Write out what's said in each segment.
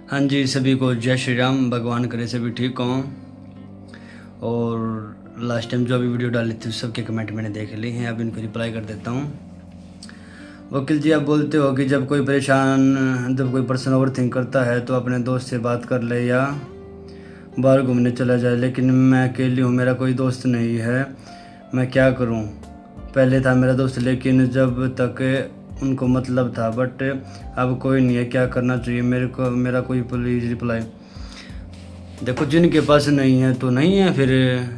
हाँ जी, सभी को जय श्री राम। भगवान करे सभी ठीक हों। और लास्ट टाइम जो अभी वीडियो डाली थी सबके कमेंट मैंने देख लिए हैं, अब इनको रिप्लाई कर देता हूँ। वकील जी, आप बोलते हो कि जब कोई पर्सन ओवर थिंक करता है तो अपने दोस्त से बात कर ले या बाहर घूमने चला जाए, लेकिन मैं अकेली हूँ, मेरा कोई दोस्त नहीं है, मैं क्या करूँ? पहले था मेरा दोस्त, लेकिन जब तक उनको मतलब था, बट अब कोई नहीं है, क्या करना चाहिए मेरा कोई प्लीज़ रिप्लाई। देखो, जिनके पास नहीं है तो नहीं है, फिर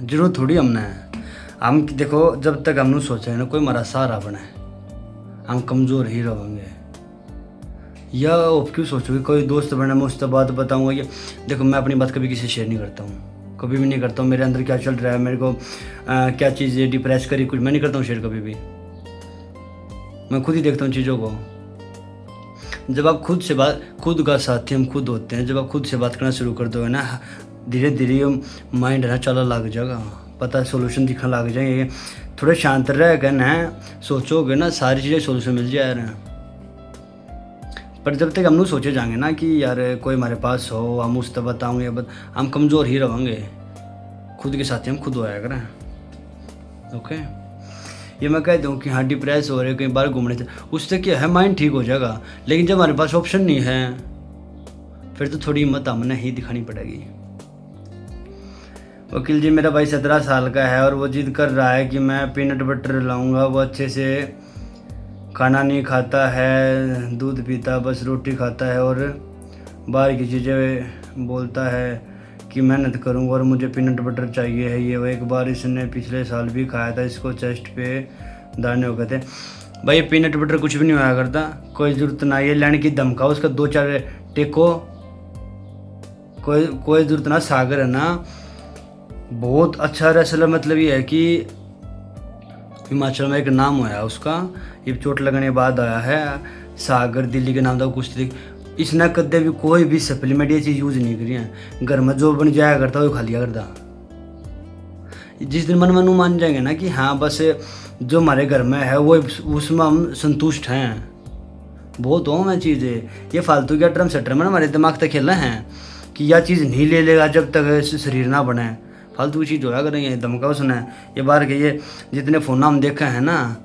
जरूरत थोड़ी हमने है। हम देखो, जब तक हमने सोचा है ना कोई हमारा सहारा बने, हम कमज़ोर ही रहेंगे। या आप क्यों सोचोगे कोई दोस्त बने, मैं उससे बात बताऊँगा? ये देखो, मैं अपनी बात कभी किसी से शेयर नहीं करता हूँ, कभी भी नहीं करता हूँ। मेरे अंदर क्या चल रहा है, मेरे को क्या चीज़ें डिप्रेस करी, कुछ मैं नहीं करता हूँ शेयर कभी भी। मैं खुद ही देखता हूँ चीज़ों को। जब आप खुद का साथी हम खुद होते हैं, जब आप खुद से बात करना शुरू कर दोगे ना, धीरे धीरे माइंड है ना चला लग जाएगा, पता है सोल्यूशन दिखने लग जाएंगे। थोड़े शांत रह गए ना, सोचोगे ना, सारी चीज़ें सोल्यूशन मिल जाए रहे हैं। पर जब तक हम लोग सोचे जाएंगे ना कि यार कोई हमारे पास हो, हम उससे बताऊँगे, हम कमज़ोर ही रहेंगे। खुद के साथी हम खुद होया करें। ओके, ये मैं कह दूँ कि हाँ डिप्रेस हो रहे कहीं बाहर घूमने से, उससे क्या है माइंड ठीक हो जाएगा। लेकिन जब हमारे पास ऑप्शन नहीं है, फिर तो थोड़ी हिम्मत हमने ही दिखानी पड़ेगी। वकील जी, मेरा भाई 17 साल का है और वो जिद कर रहा है कि मैं पीनट बटर लाऊंगा। वो अच्छे से खाना नहीं खाता है, दूध पीता, बस रोटी खाता है और बाहर की चीज़ें बोलता है कि मेहनत करूंगा और मुझे पीनट बटर चाहिए है। ये वो एक बार इसने पिछले साल भी खाया था, इसको चेस्ट पे दाने हो गए थे। भाई पीनट बटर कुछ भी नहीं होया करता, कोई ज़रूरत ना ये लेने की धमका, उसका 2-4 टेको, कोई ज़रूरत ना। सागर है ना बहुत अच्छा रेसलर, मतलब ये है कि हिमाचल में एक नाम होया उसका, ये चोट लगने के बाद आया है। सागर दिल्ली के नाम था कुछ थी। इसने कदे भी कोई भी सप्लीमेंट ये चीज़ यूज़ नहीं करी है। घर में जो बन जाया करता वो खा लिया करता। जिस दिन मन मनु मान जाएंगे ना कि हाँ बस जो हमारे घर में है वो उसमें हम संतुष्ट हैं, बहुत हो मैं चीज़ें। ये फालतू के ड्रम सेटर में हमारे दिमाग तक खेलना है कि यह चीज़ नहीं ले लेगा जब तक शरीर ना बने। फालतू की चीज़ होया करेंगे, धमका उसने। ये बाहर के ये जितने फ़ोन हम देखे हैं ना,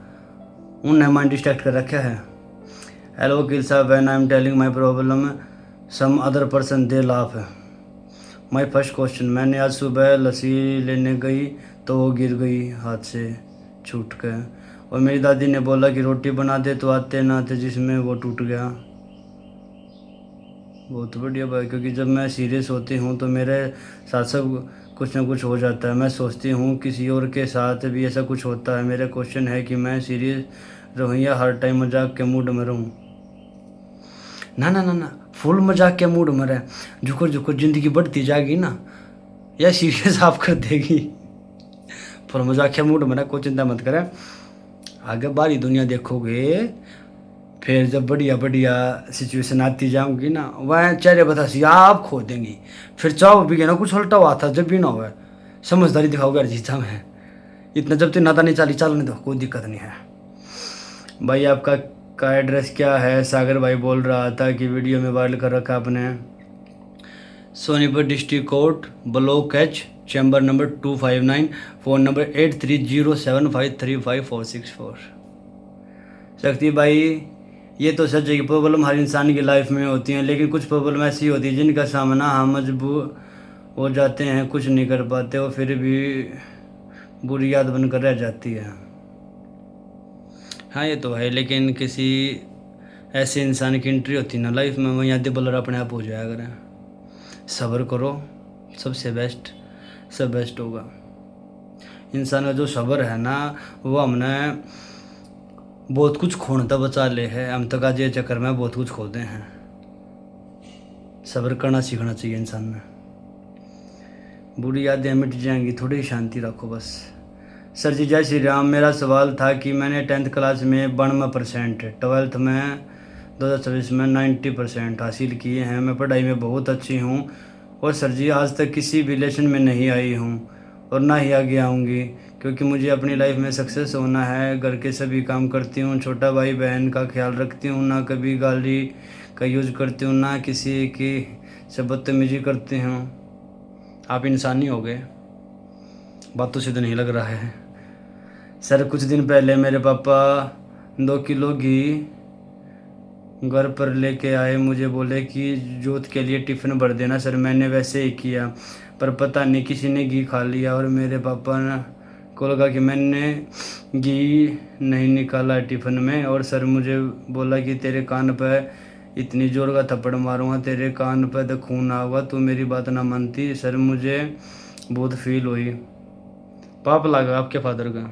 उनने माइंड डिस्ट्रैक्ट कर रखा है। हेलो वकील साहब, when I am telling my problem some other person they laugh. My first question, मैंने आज सुबह लस्सी लेने गई तो वो गिर गई हाथ से छूट कर, और मेरी दादी ने बोला कि रोटी बना दे तो आते ना आते, जिसमें वो टूट गया। बहुत बढ़िया भाई, क्योंकि जब मैं सीरियस होती हूँ तो मेरे साथ सब कुछ ना कुछ हो जाता है। मैं सोचती हूँ किसी और के साथ भी ऐसा कुछ होता है। मेरा क्वेश्चन है कि मैं सीरियस रहूँ या हर टाइम मजाक के मूड में रहूँ? ना ना ना ना, फुल मजाक के मूड में रहे। झुको झुको ज़िंदगी बढ़ती जाएगी ना, या सीरियस आप कर देगी। फुल मजाक के मूड में रहे, कोई चिंता मत करें। आगे बारी दुनिया देखोगे, फिर जब बढ़िया बढ़िया सिचुएशन आती जाऊंगी ना, वह चेहरे बतासी आप खो देंगी। फिर चाहो भी ना कुछ उल्टा हुआ था जब भी ना हुआ, समझदारी दिखाओगे हर चीज़ में। इतना जब तक नाता नहीं चाली चलने दो, कोई दिक्कत नहीं है। भाई आपका का एड्रेस क्या है? सागर भाई बोल रहा था कि वीडियो में वायरल कर रखा आपने। Sonipat district court, block H, chamber number 259, phone number 8307535464। शक्ति भाई, ये तो सच है कि प्रॉब्लम हर इंसान की लाइफ में होती हैं, लेकिन कुछ प्रॉब्लम ऐसी होती है जिनका सामना हम मजबूर हो जाते हैं, कुछ नहीं कर पाते और फिर भी बुरी याद बनकर रह जाती है। हाँ ये तो है, लेकिन किसी ऐसे इंसान की एंट्री होती है ना लाइफ में, वहीं यादें ब्लर अपने आप हो जाया करें। सब्र करो, सबसे बेस्ट सब बेस्ट होगा। इंसान का जो सब्र है ना, वो हमने बहुत कुछ खोने बचा ले है। हम तक आज ये चक्कर में बहुत कुछ खोते हैं। सब्र करना सीखना चाहिए इंसान में। बुरी यादें मिट जाएंगी, थोड़ी शांति रखो बस। सर जी जय श्री राम, मेरा सवाल था कि मैंने 10th क्लास में 92%, 12th में 2024 में 90% हासिल किए हैं। मैं पढ़ाई में बहुत अच्छी हूँ और सर जी आज तक किसी भी रिलेशन में नहीं आई हूँ और ना ही आगे आऊँगी, क्योंकि मुझे अपनी लाइफ में सक्सेस होना है। घर के सभी काम करती हूँ, छोटा भाई बहन का ख्याल रखती हूँ, ना कभी गाली का यूज़ करती हूँ, ना किसी की से बदतमीजी करते हो, आप इंसान ही हो गए। बातों से तो नहीं लग रहा है। सर कुछ दिन पहले मेरे पापा 2 किलो घी घर पर लेके आए, मुझे बोले कि जोत के लिए टिफ़िन भर देना। सर मैंने वैसे ही किया, पर पता नहीं किसी ने घी खा लिया और मेरे पापा ने को लगा कि मैंने घी नहीं निकाला टिफ़िन में। और सर मुझे बोला कि तेरे कान पर इतनी जोर का थप्पड़ मारूंगा, तेरे कान पर तो खून आऊगा, तू मेरी बात ना मानती। सर मुझे बहुत फील हुई, पाप लगा आपके फादर का।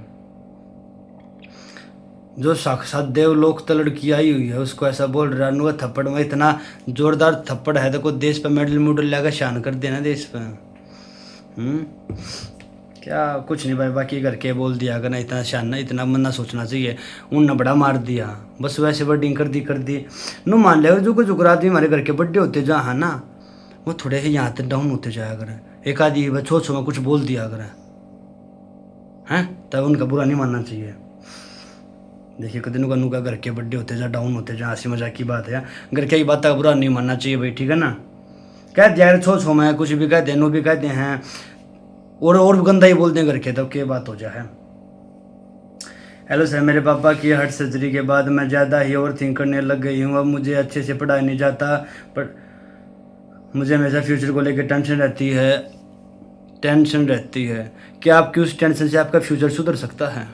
जो साक्षात देवलोक तो लड़की आई हुई है उसको ऐसा बोल रहा है, थप्पड़ में इतना जोरदार थप्पड़ है तो कोई देश पे मेडल मुडल लगा शान कर देना देश पे। क्या कुछ नहीं भाई, बाकी करके बोल दिया अगर ना, इतना शान ना, इतना मन ना सोचना चाहिए। उनने बड़ा मार दिया, बस वैसे वर्डिंग कर दी नो मान लिया। जो कुछ आदमी हमारे घर के बड्डे होते जहाँ है ना, वो थोड़े ही यहाँ तक डाउन होते जाया करें। एक आदि छो में कुछ बोल दिया करें हैं, तब उनका बुरा नहीं मानना चाहिए। देखिए कदे नु का घर के बड्डे होते जा डाउन होते जा, हंसी मजाक की बात है, घर के ही बात का बुरा नहीं मानना चाहिए भाई, ठीक है ना। कहते यार छो में कुछ भी कहते हैं, नो भी कहते हैं और भी गंदा ही बोलते हैं घर के, तब क्या बात हो जाए। हेलो सर, मेरे पापा की हार्ट सर्जरी के बाद मैं ज़्यादा ही ओवर थिंक करने लग गई हूँ। अब मुझे अच्छे से पढ़ाया नहीं जाता, पर मुझे हमेशा फ्यूचर को लेकर टेंशन रहती है। क्या आपकी उस टेंशन से आपका फ्यूचर सुधर सकता है?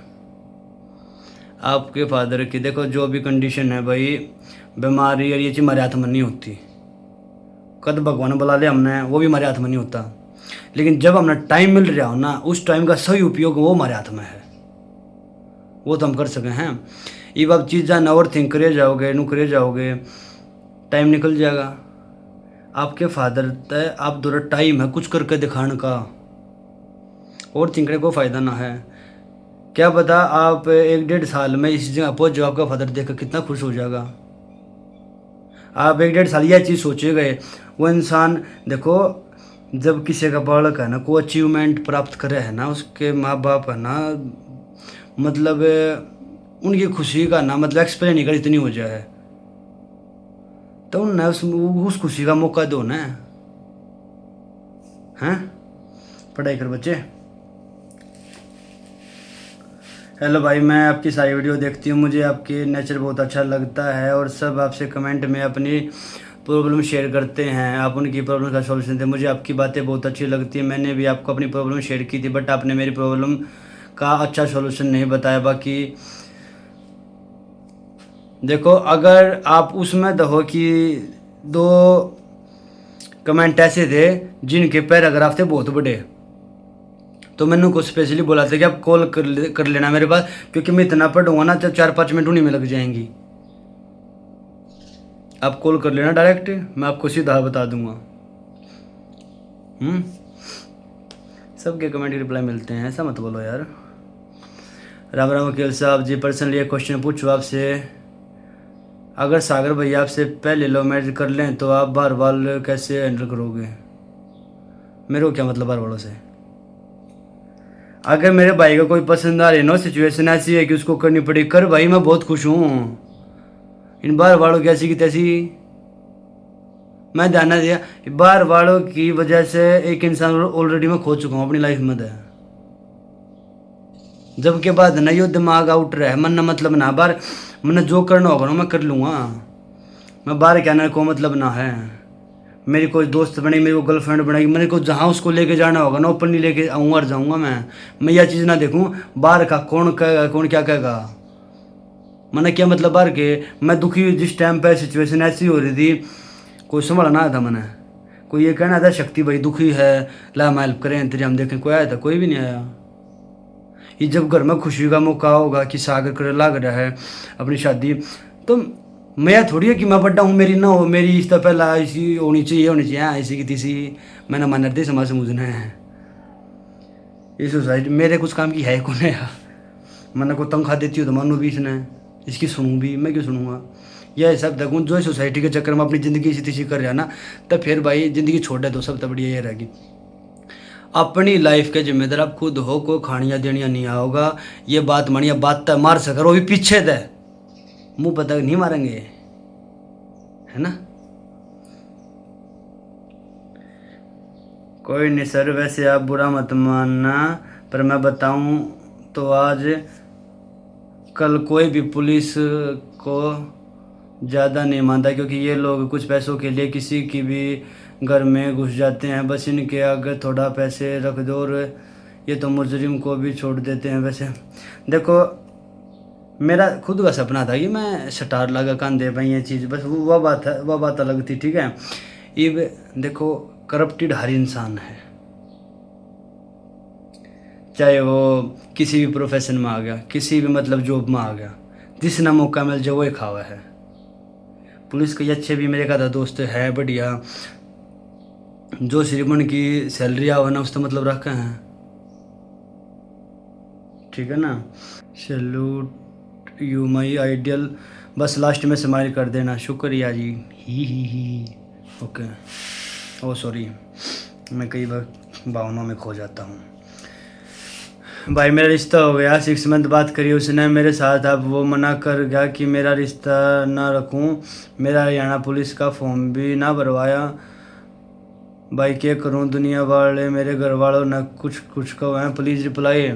आपके फादर की देखो जो भी कंडीशन है भाई, बीमारी और ये चीज़ हमारे हाथ में नहीं होती। कद भगवान बुला ले हमने, वो भी हमारे हाथ में नहीं होता। लेकिन जब हमें टाइम मिल रहा हो ना, उस टाइम का सही उपयोग वो हमारे हाथ में है, वो तो हम कर सके हैं। ये आप चीज़ें ओवर थिंक करे जाओगे, टाइम निकल जाएगा। आपके फादर तय आप दोनों टाइम है कुछ करके दिखाने का, और थिंक करने को फ़ायदा ना है। क्या पता आप 1-1.5 साल में इस जगह पहुँच जाओ, आपका फादर देखकर कितना खुश हो जाएगा। आप 1-1.5 साल यह चीज़ सोचे गए, वो इंसान देखो जब किसी का बालक है ना कोई अचीवमेंट प्राप्त करे है ना, उसके माँ बाप है ना, मतलब उनकी खुशी का ना मतलब एक्सप्लेन नहीं कर इतनी हो जाए, तो उन्हें उस खुशी का मौका दो ना। हैं पढ़ाई कर बच्चे। हेलो भाई, मैं आपकी सारी वीडियो देखती हूँ, मुझे आपके नेचर बहुत अच्छा लगता है और सब आपसे कमेंट में अपनी प्रॉब्लम शेयर करते हैं, आप उनकी प्रॉब्लम का सॉल्यूशन दें। मुझे आपकी बातें बहुत अच्छी लगती है। मैंने भी आपको अपनी प्रॉब्लम शेयर की थी, बट आपने मेरी प्रॉब्लम का अच्छा सॉल्यूशन नहीं बताया। बाकी देखो अगर आप उसमें दहो कि 2 कमेंट ऐसे थे जिनके पैराग्राफ थे बहुत बड़े, तो मैंने को स्पेशली बोला था कि आप कॉल कर लेना मेरे पास, क्योंकि मैं इतना पढ़ूंगा ना तो 4-5 मिनट उन्हीं में लग जाएंगी। आप कॉल कर लेना डायरेक्ट, मैं आपको सीधा बता दूंगा। सबके कमेंट रिप्लाई मिलते हैं, ऐसा मत बोलो यार। राम राम वकील साहब जी, पर्सनली एक क्वेश्चन पूछो आपसे, अगर सागर भैया आपसे पहले लव मैरिज कर लें तो आप बार बार कैसे हैंडल करोगे? मेरे को क्या मतलब बार बारों से? अगर मेरे भाई को कोई पसंद आ रही नो, सिचुएशन ऐसी है कि उसको करनी पड़ी, कर भाई, मैं बहुत खुश हूँ। इन बार वालों की ऐसी की तैसी मैं ध्यान दिया, बार वालों की वजह से एक इंसान ऑलरेडी मैं खो चुका हूँ अपनी लाइफ में। जब के बाद ना यो दिमाग आउट रहे, मन ना मतलब ना, बार मैंने जो करना होगा ना मैं कर लूँगा। मैं बाहर क्या ना को मतलब ना है। मेरी कोई दोस्त बनेगी, मेरी को गर्लफ्रेंड बनेगी, मेरे को जहाँ उसको लेके जाना होगा ना ओपनली लेके आऊँगा और जाऊँगा। मैं यह चीज़ ना देखूँ बाहर का कौन कहेगा कौन क्या कहेगा। मैंने क्या मतलब बाहर के, मैं दुखी जिस टाइम पर सिचुएशन ऐसी हो रही थी, कोई संभालना आया था मैंने, कोई ये कहना था शक्ति भाई दुखी है ला हम हेल्प करें तेरी, हम देखें, कोई आया था? कोई भी नहीं आया। ये जब घर में खुशी का मौका होगा कि सागर कर लाग रहा है अपनी शादी, तो मैं थोड़ी है कि मैं बड्डा हूँ मेरी ना हो, मेरी इस तरह पहला ऐसी होनी चाहिए ऐसी की तीसी, मैंने मानते समाज से मुझने है ये सोसाइटी मेरे कुछ काम की है कौन है यार। मैंने को तनख्वाह देती हो तो मानो भी इसने, इसकी सुनूँ भी मैं क्यों सुनूंगा? यह सब देखूँ जो सोसाइटी के चक्कर में अपनी ज़िंदगी इसी तीसी कर रहा ना, तब फिर भाई ज़िंदगी छोड़ दे तो सब तब बढ़िया ये रहेगी। अपनी लाइफ के जिम्मेदार आप खुद हो, कोई खानियाँ देनिया नहीं आओगा। ये बात मानिया, बात तय मार सकर वो भी पीछे दे, मुंह पता नहीं मारेंगे, है ना। कोई नहीं सर, वैसे आप बुरा मत मानना, पर मैं बताऊं तो आज कल कोई भी पुलिस को ज़्यादा नहीं मानता, क्योंकि ये लोग कुछ पैसों के लिए किसी की भी घर में घुस जाते हैं। बस इनके आगे थोड़ा पैसे रख दो और ये तो मुजरिम को भी छोड़ देते हैं। वैसे देखो, मेरा खुद का सपना था कि मैं स्टार लगा कंधे पे, ये चीज़ बस वह बात है, वह बात अलग थी, ठीक है। ये देखो, करप्टेड हर इंसान है, चाहे वो किसी भी प्रोफेशन में आ गया, किसी भी मतलब जॉब में आ गया, जिसने मौका मिल जाए वही खावा है। पुलिस के अच्छे भी मेरे का था दोस्त है बढ़िया, जो श्रीमन की सैलरी आवा ना उससे मतलब रखे हैं, ठीक है ना। सैल्यूट यू माई आइडियल, बस लास्ट में स्माइल कर देना, शुक्रिया जी। ही ओके। ओ सॉरी, मैं कई बार भावनाओं में खो जाता हूँ। भाई मेरा रिश्ता हो गया, 6 मंथ बात करी उसने मेरे साथ, अब वो मना कर गया कि मेरा रिश्ता ना रखूं। मेरा हरियाणा पुलिस का फॉर्म भी ना भरवाया। भाई क्या करूं, दुनिया वाले मेरे घर वालों ने कुछ कुछ कहो हैं, प्लीज़ रिप्लाई।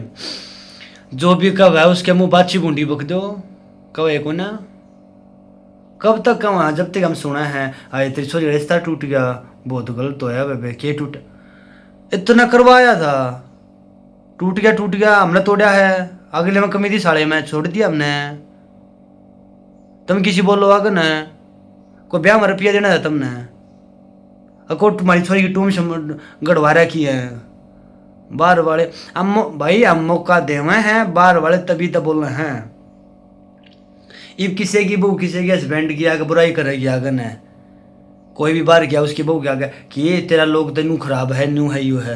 जो भी कब है उसके मुँह बाची बूंदी बक दो, कहो एक ना, कब तक कहाँ, जब तक हम सुना है आए तेरी छोरी रिश्ता टूट गया, बहुत गलत होया बेबे, के टूट, इतना करवाया था, टूट गया, हमने तोड़ा है, अगले में कमी थी साले में छोड़ दिया हमने। तुम किसी बोलो आगे न, कोई ब्याह में रुपया देना था तुमने, अको तुम्हारी छोरी की टूम गढ़वा रखी है। बाहर वाले हम भाई, हम मौका देवे हैं, बाहर वाले तभी तो बोल रहे हैं। इब किसी की बहू किसी के हस्बैंड की आगे बुराई करेगी आगे न, कोई भी बाहर गया उसकी बहू के आगे कि ये तेरा लोग तो न्यू खराब है, न्यू है, यू है,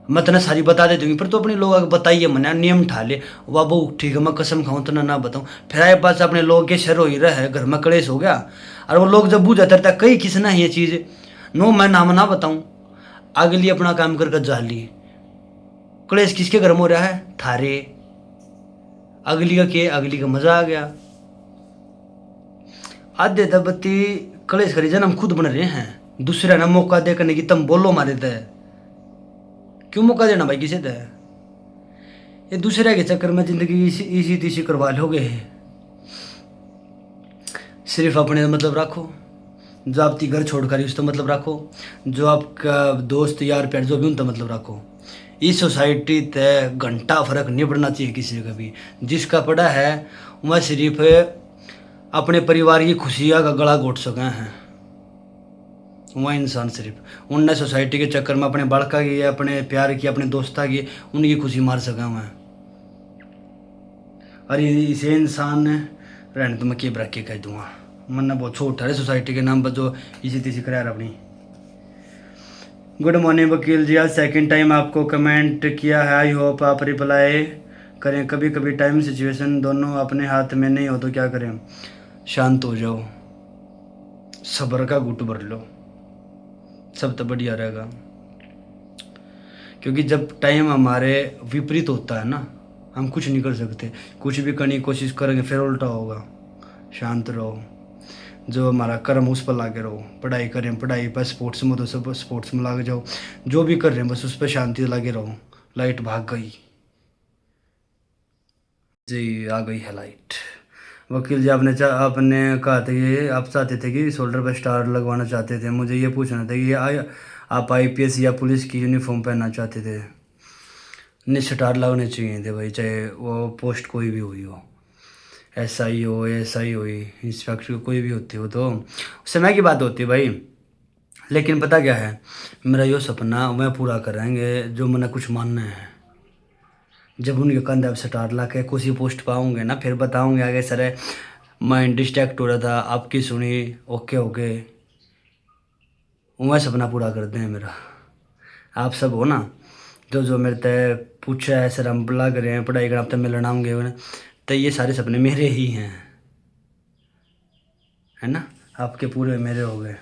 मैं तना सारी बता दे दूंगी, पर तो अपने लोग आगे बताइए, मना नियम ठा ले, वाह बहू ठीक है मैं कसम खाऊं तो ना बताऊं, फिर आए पास अपने लोग के शर हो ही रहे, घर में कलेश हो गया, और वो लोग जब बूझ जाता कई किसना ये चीज़ नो, मैं नाम ना बताऊं, अगली अपना काम करके जा ली, कलेश किसके घर में हो रहा है, थारे, अगली का के, अगली का मजा आ गया। आधे दबती कलेश करी जन हम खुद बन रहे हैं, दूसरे ना मौका दे करने की, तुम बोलो मारे थे, क्यों मौका देना भाई किसे दे, ये दूसरे के चक्कर में जिंदगी इसी तीसी करवा लोगे। सिर्फ अपने मतलब रखो, जो आपकी घर छोड़कर उसका मतलब रखो, जो आपका दोस्त यार प्यार जो भी उनका मतलब रखो। इस सोसाइटी तय घंटा फर्क नहीं पड़ना चाहिए किसी का भी, जिसका पड़ा है वह सिर्फ अपने परिवार की खुशियाँ का गला घोट सके हैं, वह इंसान सिर्फ उनने सोसाइटी के चक्कर में अपने बड़का की, अपने प्यार की, अपने दोस्ता की, उनकी खुशी मार सका मैं। अरे इसे इंसान रहने तो मैं के बरक के कह दूंगा, मन बहुत छोटा है सोसाइटी के नाम पर जो इसी तीसी करा अपनी। गुड मॉर्निंग वकील जी, आज सेकंड टाइम आपको कमेंट किया है, आई होप आप रिप्लाई करें। कभी कभी टाइम सिचुएशन दोनों अपने हाथ में नहीं हो तो क्या करें। शांत हो जाओ, सब्र का घुट भर लो, सब तो बढ़िया रहेगा। क्योंकि जब टाइम हमारे विपरीत होता है ना, हम कुछ नहीं कर सकते, कुछ भी करने की कोशिश करेंगे फिर उल्टा होगा। शांत रहो, जो हमारा कर्म उस पर लागे रहो, पढ़ाई करें पढ़ाई पर, स्पोर्ट्स में तो सब स्पोर्ट्स में लागे जाओ, जो भी कर रहे हैं बस उस पर शांति से लागे रहो। लाइट भाग गई जी, आ गई है लाइट। वकील जी आपने कहा था कि आप चाहते थे कि शोल्डर पर स्टार लगवाना चाहते थे, मुझे ये पूछना था कि आप आईपीएस या पुलिस की यूनिफॉर्म पहनना चाहते थे। नहीं, स्टार लगने चाहिए थे भाई, चाहे वो पोस्ट कोई भी हुई हो, एसआई हो, एसआई हो, इंस्पेक्टर कोई भी होती हो, तो समय की बात होती है भाई। लेकिन पता क्या है, मेरा यो सपना मैं पूरा करेंगे जो मैंने कुछ मानना है। जब उनके कंधे अब स्टार ला के कुछ पोस्ट पाऊंगे ना, फिर बताऊंगे आगे सर मैं डिस्ट्रैक्ट हो रहा था, आपकी सुनी, ओके ओके, मैं सपना पूरा करते हैं मेरा। आप सब हो ना, जो जो मेरे तय पूछा है सर हम लग रहे हैं पढ़ाई कर, आप तब मिलना होंगे, तो ये सारे सपने मेरे ही हैं, है ना, आपके पूरे मेरे हो गए।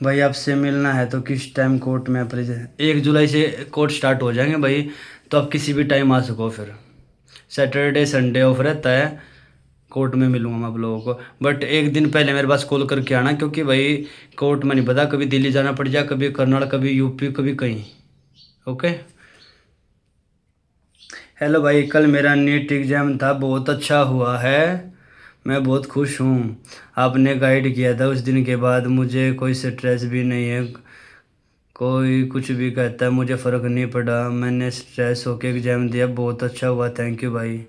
भाई आपसे मिलना है तो किस टाइम कोर्ट में 1 जुलाई से कोर्ट स्टार्ट हो जाएंगे भाई, तो आप किसी भी टाइम आ सको। फिर सैटरडे संडे ऑफ रहता है, कोर्ट में मिलूँगा मैं आप लोगों को। बट एक दिन पहले मेरे पास कॉल करके आना, क्योंकि भाई कोर्ट में नहीं पता, कभी दिल्ली जाना पड़ जाए, कभी कर्नाटक, कभी यूपी, कभी कहीं। ओके। हेलो भाई, कल मेरा नीट एग्ज़ाम था, बहुत अच्छा हुआ है, मैं बहुत खुश हूँ। आपने गाइड किया था, उस दिन के बाद मुझे कोई स्ट्रेस भी नहीं है। कोई कुछ भी कहता है मुझे फ़र्क नहीं पड़ा, मैंने स्ट्रेस होके एग्ज़ाम दिया, बहुत अच्छा हुआ, थैंक यू भाई।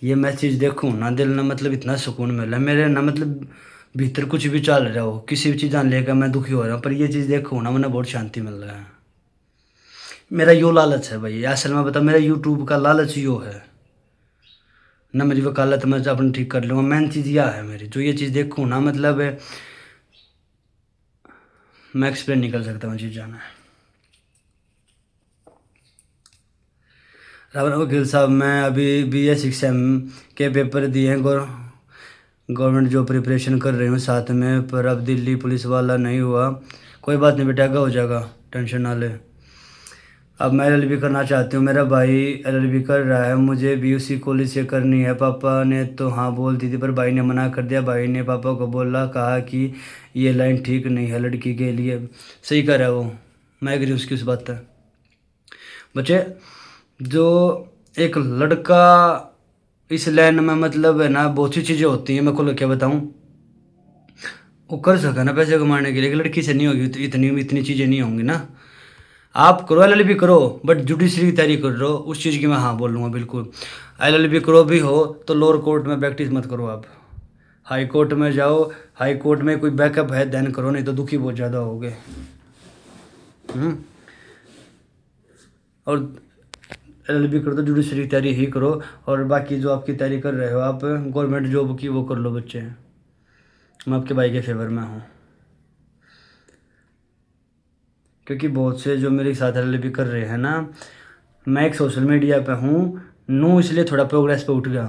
ये मैं चीज़ देखूँ ना, दिल ना मतलब इतना सुकून मिला मेरे ना, मतलब भीतर कुछ भी चल रहा हो, किसी भी चीज़ जान लेकर मैं दुखी हो रहा हूँ, पर ये चीज़ देखूँ ना, मैंने बहुत शांति मिल रहा है। मेरा यो लालच है भाई, असल में बता, मेरा यूट्यूब का लालच यो है ना, मेरी वकालत मैं अपने ठीक कर लूँगा। मेन चीज़ यह है मेरी, जो ये चीज़ देखूँ ना, मतलब मैं एक्सप्लेन नहीं कर सकता, मैं चीज़ जाना है। रावण वकील साहब, मैं अभी BA 6M के पेपर दिए हैं, गवर्नमेंट जॉब प्रिपरेशन कर रही हूँ साथ में, पर अब दिल्ली पुलिस वाला नहीं हुआ। कोई बात नहीं बेटा, हो जाएगा, टेंशन ना ले। अब मैं LLB करना चाहती हूँ, मेरा भाई LLB कर रहा है, मुझे भी उसी कॉलेज से करनी है। पापा ने तो हाँ बोल दी थी, पर भाई ने मना कर दिया। भाई ने पापा को बोला, कहा कि ये लाइन ठीक नहीं है लड़की के लिए। सही कर रहा है वो, मैं एग्री उसकी उस बात पर। बच्चे, जो एक लड़का इस लाइन में, मतलब है ना, बहुत सी चीज़ें होती हैं, मैं को क्या बताऊँ, वो कर सका ना पैसे कमाने के लिए, लड़की से नहीं होगी, तो इतनी इतनी चीज़ें नहीं होंगी ना। आप करो LLB करो, बट जुडिशरी की तैयारी कर रहे हो, उस चीज़ की मैं हाँ बोल लूँगा बिल्कुल। LLB करो भी हो तो लोअर कोर्ट में प्रैक्टिस मत करो आप, हाई कोर्ट में जाओ। हाई कोर्ट में कोई बैकअप है देन करो, नहीं तो दुखी बहुत ज़्यादा होगे। और LLB करो तो जुडिशरी की तैयारी ही करो, और बाकी जो आपकी तैयारी कर रहे हो आप गवर्नमेंट जॉब की, वो कर लो बच्चे, मैं आपके भाई के फेवर में हूँ। क्योंकि बहुत से जो मेरे साथ LLB कर रहे हैं ना, मैं एक सोशल मीडिया पे हूँ नू, इसलिए थोड़ा प्रोग्रेस पे उठ गया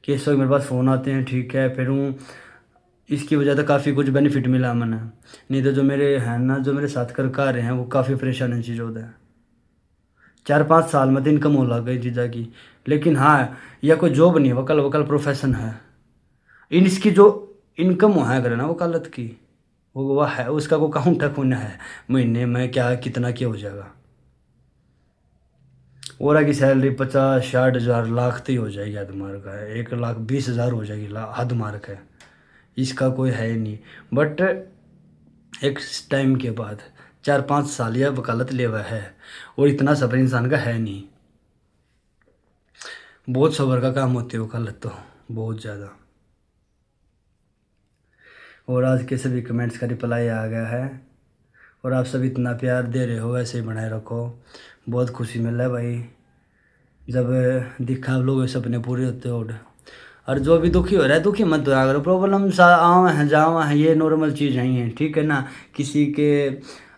कि इस वक्त मेरे पास फ़ोन आते हैं, ठीक है, फिर हूँ, इसकी वजह से काफ़ी कुछ बेनिफिट मिला मैंने। नहीं तो जो मेरे हैं ना, जो मेरे साथ कर रहे हैं, वो काफ़ी परेशान इन चीज़ों से। 4-5 साल में तो इनकम हो लग गई चीज़ा की। लेकिन हाँ, यह कोई जॉब नहीं है, वकल वकल प्रोफेशन है। इन इसकी जो इनकम है करे ना वकालत की, वो वह है, उसका को काउंट खून है, महीने में क्या कितना क्या हो जाएगा। और की सैलरी 50-60 हज़ार लाख तो ही हो जाएगी, हद मार का है, 1,20,000 हो जाएगी, हद मार का है, इसका कोई है ही नहीं। बट एक टाइम के बाद 4-5 साल यह वकालत ले हुआ है, और इतना सब्र इंसान का है नहीं, बहुत सब्र का काम होती है वकालत तो, बहुत ज़्यादा। और आज के सभी कमेंट्स का रिप्लाई आ गया है, और आप सब इतना प्यार दे रहे हो, ऐसे ही बनाए रखो, बहुत खुशी मिल रहा है भाई, जब दिखा आप लोग सपने पूरे होते हो। और जो भी दुखी हो रहा है, दुखी मत होया करो, प्रॉब्लम आवा हैं जावा हैं, ये नॉर्मल चीज़ नहीं है, ठीक है ना। किसी के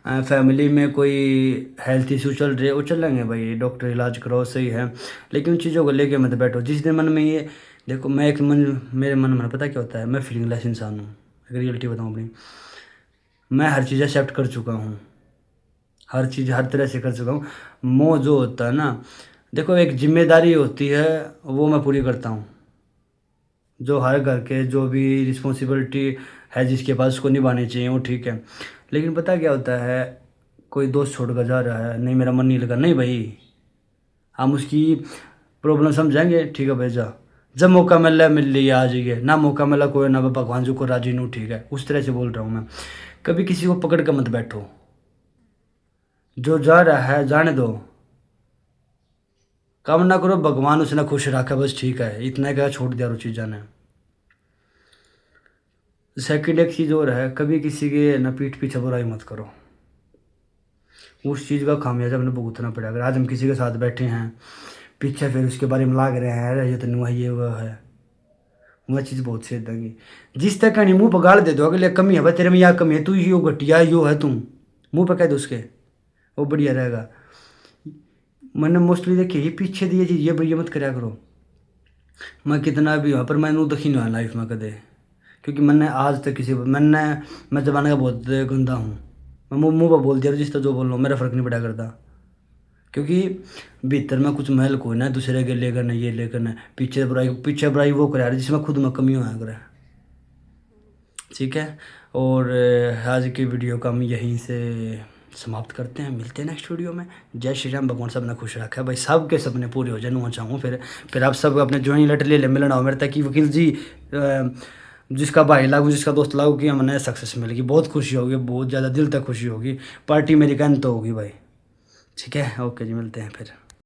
फैमिली में कोई हेल्थ इशू चल रहे, वो चलेंगे भाई, डॉक्टर इलाज करो, सही है, लेकिन उन चीज़ों को लेके मत बैठो। जिस दिन मन में ये देखो, मैं एक मेरे मन में पता क्या होता है, मैं फीलिंगलेस इंसान हूँ, अगर रियलिटी बताऊँ अपनी, मैं हर चीज़ एक्सेप्ट कर चुका हूँ, हर चीज़ हर तरह से कर चुका हूँ। मोह जो होता है ना, देखो एक जिम्मेदारी होती है, वो मैं पूरी करता हूँ, जो हर घर के जो भी रिस्पॉन्सिबिलिटी है जिसके पास, उसको निभानी चाहिए, वो ठीक है। लेकिन पता क्या होता है, कोई दोस्त छोड़ कर जा रहा है, नहीं मेरा मन नहीं लगा, नहीं भाई, हम उसकी प्रॉब्लम समझेंगे, ठीक है भाई, जा, जब मौका मिल रहा है मिल लिया, आ जाइए, ना मौका मिला कोई ना, भगवान जी को राजी नू, ठीक है, उस तरह से बोल रहा हूँ मैं। कभी किसी को पकड़ कर मत बैठो, जो जा रहा है जाने दो, काम ना करो, भगवान उसने खुश रखा, बस ठीक है, इतना क्या छोड़ दिया वो चीज़ जाने। सेकंड एक चीज़ और है, कभी किसी के ना पीठ पीछे बुराई मत करो, उस चीज़ का खामियाजा हमें भुगतना पड़ेगा। अगर आज हम किसी के साथ बैठे हैं, पीछे फिर उसके बारे में लाग रहे हैं, अरे ये तो नुआ ये वो है, वह चीज़ बहुत से देंगी। जिस तक कहानी मुँह पर गाड़ दे दो, अगले कमी है भाई तेरे में, यह कमी है, तू यो घटिया यो है, तुम मुँह पर कह दो उसके, वो बढ़िया रहेगा। मैंने मोस्टली देखी ये पीछे दिए चीज़, ये बढ़िया मत कराया करो। मैं कितना भी हुआ, पर मैंने दुखी नहीं हुआ लाइफ में कदे, क्योंकि मैंने आज तक किसी मैं ज़माने का बहुत गंदा हूँ, मैं मुँह पर बोल दिया जिस तरह जो बोल रहा हूँ, मेरा फ़र्क नहीं पड़ा करता, क्योंकि भीतर में कुछ महल को ना दूसरे के ले करना, ये ले करना, पीछे बुराई वो करे जिसमें खुद में कमी होया करे। ठीक है, और आज की वीडियो का हम यहीं से समाप्त करते हैं। मिलते हैं नेक्स्ट वीडियो में। जय श्री राम। भगवान सब ने खुश रखा है भाई, सबके सपने पूरे हो जाए नुआ चाहूँ। फिर आप सब अपने ज्वाइनिंग लेटर ले ले, मिलना हो मेरे तक कि वकील जी जिसका भाई लागू, जिसका दोस्त लागू कि हमने सक्सेस मिलेगी, बहुत खुशी होगी, बहुत ज़्यादा दिल तक खुशी होगी। पार्टी मेरी कहन तो होगी भाई। ठीक है, ओके जी, मिलते हैं फिर।